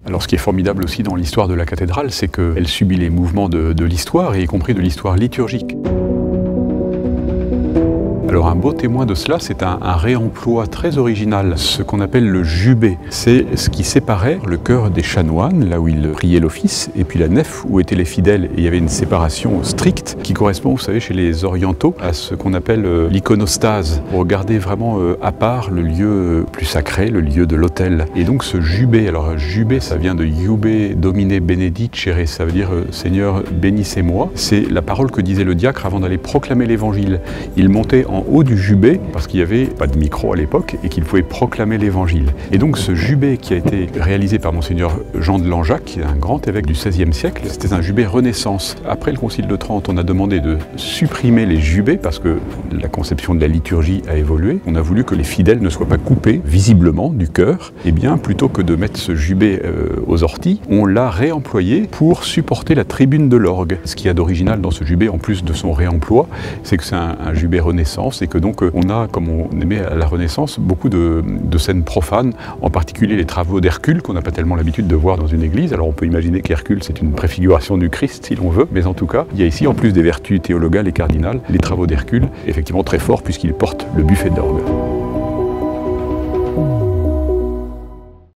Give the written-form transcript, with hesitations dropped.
Alors ce qui est formidable aussi dans l'histoire de la cathédrale, c'est qu'elle subit les mouvements de l'histoire, et y compris de l'histoire liturgique. Alors un beau témoin de cela, c'est un réemploi très original, ce qu'on appelle le jubé. C'est ce qui séparait le chœur des chanoines, là où ils priaient l'office, et puis la nef où étaient les fidèles. Et il y avait une séparation stricte qui correspond, vous savez, chez les orientaux, à ce qu'on appelle l'iconostase, pour garder vraiment à part le lieu plus sacré, le lieu de l'autel. Et donc ce jubé, alors jubé, ça vient de Iube Domine benedicere, ça veut dire Seigneur bénissez-moi. C'est la parole que disait le diacre avant d'aller proclamer l'évangile. Il montait en haut du jubé, parce qu'il n'y avait pas de micro à l'époque, et qu'il pouvait proclamer l'évangile. Et donc ce jubé qui a été réalisé par Monseigneur Jean de Langeac, qui est un grand évêque du XVIe siècle, c'était un jubé Renaissance. Après le Concile de Trente, on a demandé de supprimer les jubés, parce que la conception de la liturgie a évolué. On a voulu que les fidèles ne soient pas coupés, visiblement, du chœur. Et bien, plutôt que de mettre ce jubé aux orties, on l'a réemployé pour supporter la tribune de l'orgue. Ce qu'il y a d'original dans ce jubé, en plus de son réemploi, c'est que c'est un jubé Renaissance, et que donc on a, comme on aimait à la Renaissance, beaucoup de scènes profanes, en particulier les travaux d'Hercule, qu'on n'a pas tellement l'habitude de voir dans une église. Alors on peut imaginer qu'Hercule, c'est une préfiguration du Christ, si l'on veut, mais en tout cas, il y a ici, en plus des vertus théologales et cardinales, les travaux d'Hercule, effectivement très forts, puisqu'ils portent le buffet d'orgue.